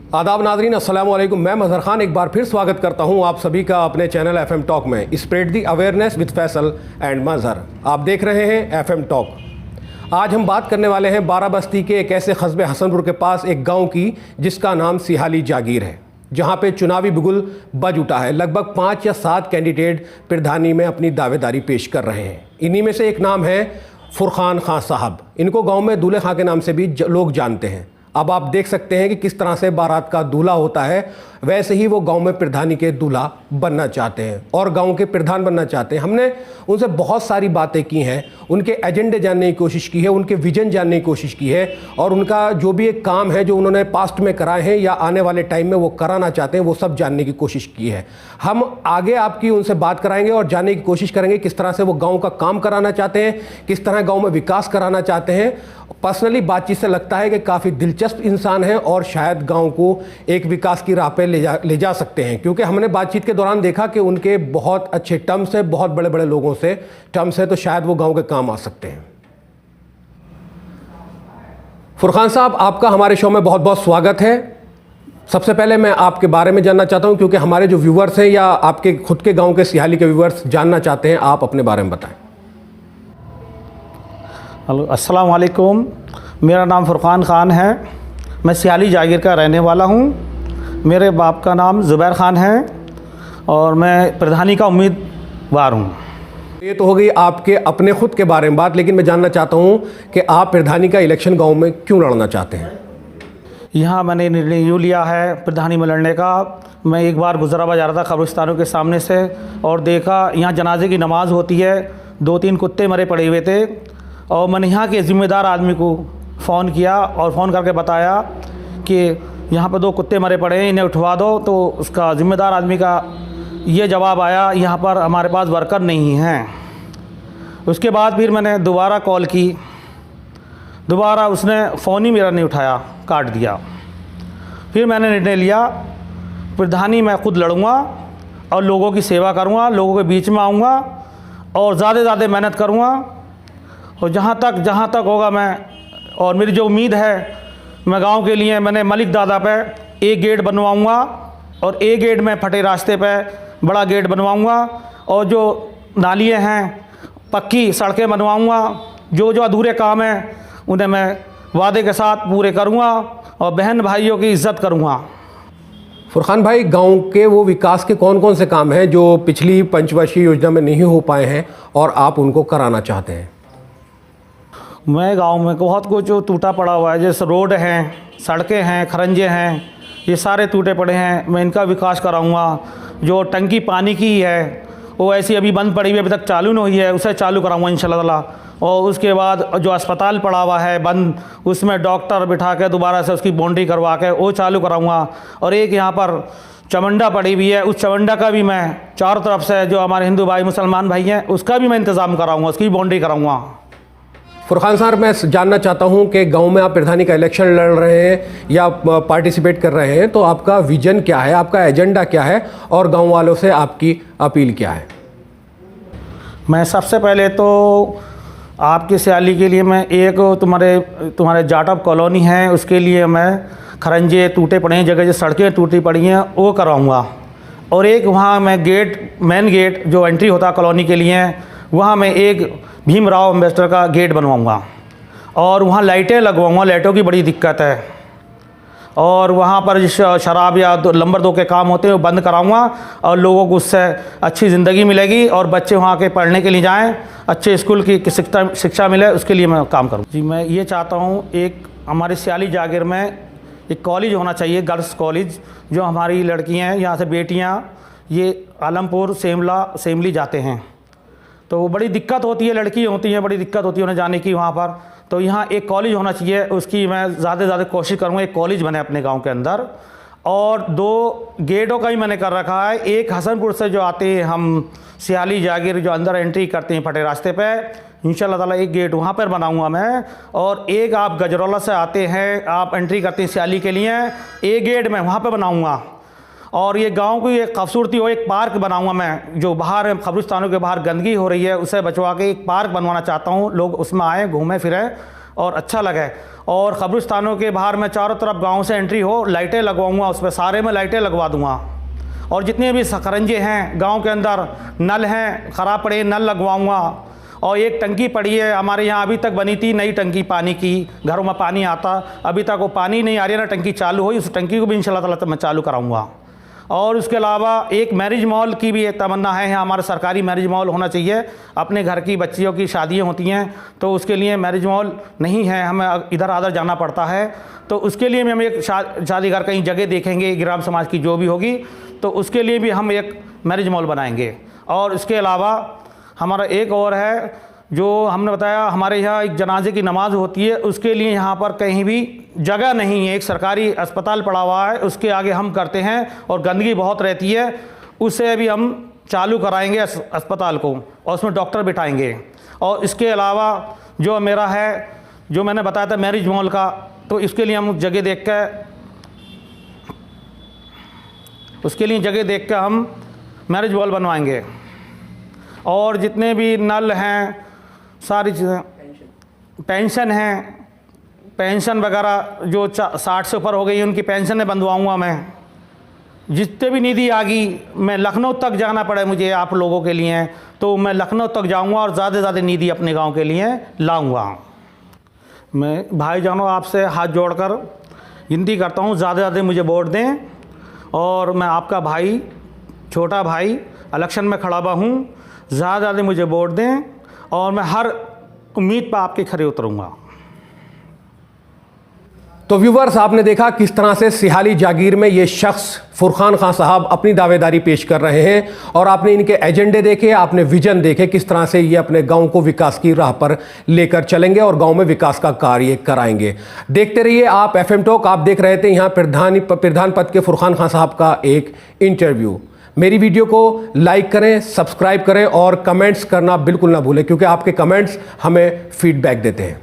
आदाब नाज़रीन, अस्सलाम वालेकुम। मैं मज़हर खान एक बार फिर स्वागत करता हूं आप सभी का अपने चैनल FM टॉक में। Spread the awareness with Faisal and Mazhar. आप देख रहे हैं FM टॉक। आज हम बात करने वाले हैं बाराबस्ती के एक ऐसे कस्बे हसनपुर के पास एक गांव की जिसका नाम सिहाली जागीर है, जहां पे चुनावी बिगुल बज उठा है। लगभग 5 या 7 कैंडिडेट प्रधानी में अपनी दावेदारी पेश कर रहे हैं। इन्हीं में से एक नाम है फुरखान खान साहब। इनको गांव में दूल्हे खां के नाम से भी लोग जानते हैं। अब आप देख सकते हैं कि किस तरह से बारात का दूल्हा होता है, वैसे ही वो गांव में प्रधानी के दूल्हा बनना चाहते हैं और गांव के प्रधान बनना चाहते हैं। हमने उनसे बहुत सारी बातें की हैं, उनके एजेंडे जानने की कोशिश की है, उनके विजन जानने की कोशिश की है और उनका जो भी एक काम है जो उन्होंने पास्ट में कराए हैं या आने वाले टाइम में वो कराना चाहते हैं, वो सब जानने की कोशिश की है। हम आगे आपकी उनसे बात कराएंगे और जानने की कोशिश करेंगे किस तरह से वो गाँव का काम कराना चाहते हैं, किस तरह गाँव में विकास कराना चाहते हैं। पर्सनली बातचीत से लगता है कि काफ़ी दिलचस्प इंसान है और शायद गांव को एक विकास की राह पे ले जा सकते हैं, क्योंकि हमने बातचीत के दौरान देखा कि उनके बहुत अच्छे टर्म्स है, बहुत बड़े बड़े लोगों से टर्म्स है, तो शायद वो गांव के काम आ सकते हैं। फुरखान साहब, आपका हमारे शो में बहुत बहुत स्वागत है। सबसे पहले मैं आपके बारे में जानना चाहता हूं, क्योंकि हमारे जो व्यूवर्स हैं या आपके खुद के गाँव के सिहाली के व्यूवर्स जानना चाहते हैं। आप अपने बारे में बताएं। हेलो, अस्सलाम वालेकुम। मेरा नाम फुरखान ख़ान है। मैं सिहाली जागीर का रहने वाला हूँ। मेरे बाप का नाम ज़ुबैर ख़ान है और मैं प्रधानी का उम्मीदवार हूँ। ये तो हो गई आपके अपने खुद के बारे में बात, लेकिन मैं जानना चाहता हूँ कि आप प्रधानी का इलेक्शन गांव में क्यों लड़ना चाहते हैं? यहाँ मैंने निर्णय यूँ लिया है प्रधानी में लड़ने का। मैं एक बार गुजराबाद जा रहा था कब्रिस्तानों के सामने से और देखा यहाँ जनाजे की नमाज़ होती है, 2-3 कुत्ते मरे पड़े हुए थे और मैंने यहाँ के ज़िम्मेदार आदमी को फ़ोन किया और फ़ोन करके बताया कि यहाँ पर 2 कुत्ते मरे पड़े हैं, इन्हें उठवा दो। तो उसका ज़िम्मेदार आदमी का ये जवाब आया, यहाँ पर हमारे पास वर्कर नहीं हैं। उसके बाद फिर मैंने दोबारा कॉल की, दोबारा उसने फ़ोन ही मेरा नहीं उठाया, काट दिया। फिर मैंने निर्णय लिया प्रधानी मैं खुद लड़ूँगा और लोगों की सेवा करूँगा, लोगों के बीच में आऊँगा और ज़्यादा से ज़्यादा मेहनत करूँगा और जहाँ तक होगा मैं। और मेरी जो उम्मीद है, मैं गांव के लिए मैंने मलिक दादा पे एक गेट बनवाऊंगा और एक गेट में फटे रास्ते पे बड़ा गेट बनवाऊंगा और जो नालियाँ हैं पक्की सड़कें बनवाऊंगा। जो अधूरे काम हैं उन्हें मैं वादे के साथ पूरे करूंगा और बहन भाइयों की इज़्ज़त करूंगा। फुरखान भाई, गांव के वो विकास के कौन कौन से काम हैं जो पिछली पंचवर्षीय योजना में नहीं हो पाए हैं और आप उनको कराना चाहते हैं? मैं गांव में बहुत कुछ टूटा पड़ा हुआ है, जैसे रोड हैं, सड़कें हैं, खरंजे हैं, ये सारे टूटे पड़े हैं। मैं इनका विकास कराऊंगा। जो टंकी पानी की है वो ऐसी अभी बंद पड़ी हुई, अभी तक चालू नहीं हुई है, उसे चालू कराऊंगा इंशाल्लाह ताला। और उसके बाद जो अस्पताल पड़ा हुआ है बंद, उसमें डॉक्टर बिठा के दोबारा से उसकी बाउंड्री करवा के वो चालू कराऊंगा। और एक यहाँ पर चमंडा पड़ी हुई है, उस चमंडा का भी मैं चारों तरफ से जो हमारे हिंदू भाई मुसलमान भाई हैं उसका भी मैं इंतज़ाम कराऊँगा, उसकी बाउंड्री कराऊँगा। फुरखान साहब, मैं जानना चाहता हूं कि गांव में आप प्रधानी का इलेक्शन लड़ रहे हैं या पार्टिसिपेट कर रहे हैं, तो आपका विजन क्या है, आपका एजेंडा क्या है और गांव वालों से आपकी अपील क्या है? मैं सबसे पहले तो आपकी सिहाली के लिए मैं एक तुम्हारे जाटअप कॉलोनी है उसके लिए मैं खरंजे टूटे पड़े हैं, जगह जो सड़कें टूटी पड़ी हैं वो कराऊँगा। और एक वहाँ मैं मेन गेट जो एंट्री होता कॉलोनी के लिए, वहाँ मैं एक भीमराव अम्बेडकर का गेट बनवाऊंगा और वहाँ लाइटें लगवाऊंगा। लाइटों की बड़ी दिक्कत है और वहाँ पर शराब या नंबर 2 के काम होते हैं वो बंद कराऊंगा और लोगों को उससे अच्छी ज़िंदगी मिलेगी और बच्चे वहाँ के पढ़ने के लिए जाएं, अच्छे स्कूल की शिक्षा मिले, उसके लिए मैं काम करूँ। जी, मैं ये चाहता हूँ एक हमारे सिहाली जागीर में एक कॉलेज होना चाहिए, गर्ल्स कॉलेज। जो हमारी लड़कियाँ यहाँ से बेटियाँ ये आलमपुर सेमली जाते हैं तो बड़ी दिक्कत होती है, लड़की होती हैं, बड़ी दिक्कत होती है उन्हें जाने की वहाँ पर। तो यहाँ एक कॉलेज होना चाहिए, उसकी मैं ज़्यादा से ज़्यादा कोशिश करूँगा एक कॉलेज बने अपने गांव के अंदर। और 2 गेटों का ही मैंने कर रखा है। एक हसनपुर से जो आते हैं हम सिहाली जागीर जो अंदर एंट्री करते हैं फटे रास्ते पे, इंशाल्लाह ताला एक गेट वहाँ पर बनाऊँगा मैं। और एक आप गजरौला से आते हैं, आप एंट्री करते हैं सिहाली के लिए, एक गेट मैं वहाँ पर बनाऊँगा। और ये गांव की एक खूबसूरती हो, एक पार्क बनाऊंगा मैं। जो बाहर कब्रिस्तानों के बाहर गंदगी हो रही है उसे बचवा के एक पार्क बनवाना चाहता हूँ, लोग उसमें आएँ, घूमें फिरें और अच्छा लगे। और कब्रिस्तानों के बाहर मैं चारों तरफ गांव से एंट्री हो लाइटें लगवाऊंगा, उस पर सारे में लाइटें लगवा दूंगा। और जितने भी खरंजे हैं गांव के अंदर, नल हैं ख़राब पड़े, नल लगवाऊंगा। और एक टंकी पड़ी है हमारे यहाँ, अभी तक बनी थी नई टंकी पानी की, घरों में पानी आता, अभी तक वो पानी नहीं आ रही है ना, टंकी चालू हुई, उस टंकी को भी इंशाल्लाह ताला मैं चालू कराऊंगा। और उसके अलावा एक मैरिज मॉल की भी एक तमन्ना है, यहाँ हमारा सरकारी मैरिज मॉल होना चाहिए। अपने घर की बच्चियों की शादियाँ होती हैं तो उसके लिए मैरिज मॉल नहीं है, हमें इधर आधर जाना पड़ता है, तो उसके लिए भी हम एक शादी घर कहीं जगह देखेंगे, ग्राम समाज की जो भी होगी, तो उसके लिए भी हम एक मैरिज मॉल बनाएंगे। और इसके अलावा हमारा एक और है, जो हमने बताया हमारे यहाँ एक जनाजे की नमाज़ होती है, उसके लिए यहाँ पर कहीं भी जगह नहीं है, एक सरकारी अस्पताल पड़ा हुआ है, उसके आगे हम करते हैं और गंदगी बहुत रहती है, उसे भी हम चालू कराएंगे अस्पताल को और उसमें डॉक्टर बिठाएंगे। और इसके अलावा जो मेरा है, जो मैंने बताया था मैरिज मॉल का, तो इसके लिए हम जगह देख कर हम मैरिज मॉल बनवाएंगे। और जितने भी नल हैं, सारी चीज़ें, पेंशन हैं, पेंशन वगैरह जो 60 से ऊपर हो गई उनकी पेंशनें बंधवाऊँगा मैं। जितने भी निधि आ गई, मैं लखनऊ तक जाना पड़े मुझे आप लोगों के लिए, तो मैं लखनऊ तक जाऊँगा और ज़्यादा से ज़्यादा निधि अपने गांव के लिए लाऊँगा। मैं भाईजानों आपसे हाथ जोड़कर विनती करता हूँ, ज़्यादा से ज़्यादा मुझे वोट दें। और मैं आपका भाई, छोटा भाई, इलेक्शन में खड़ा हुआ हूँ, ज़्यादा से ज़्यादा मुझे वोट दें और मैं हर उम्मीद पर आपके खरे उतरूँगा। तो व्यूवर्स, आपने देखा किस तरह से सिहाली जागीर में ये शख्स फुरखान खान साहब अपनी दावेदारी पेश कर रहे हैं, और आपने इनके एजेंडे देखे, आपने विजन देखे, किस तरह से ये अपने गांव को विकास की राह पर लेकर चलेंगे और गांव में विकास का कार्य कराएंगे। देखते रहिए आप FM टॉक। आप देख रहे थे यहाँ प्रधान पद के फुरखान खान साहब का एक इंटरव्यू। मेरी वीडियो को लाइक करें, सब्सक्राइब करें और कमेंट्स करना बिल्कुल ना भूलें, क्योंकि आपके कमेंट्स हमें फीडबैक देते हैं।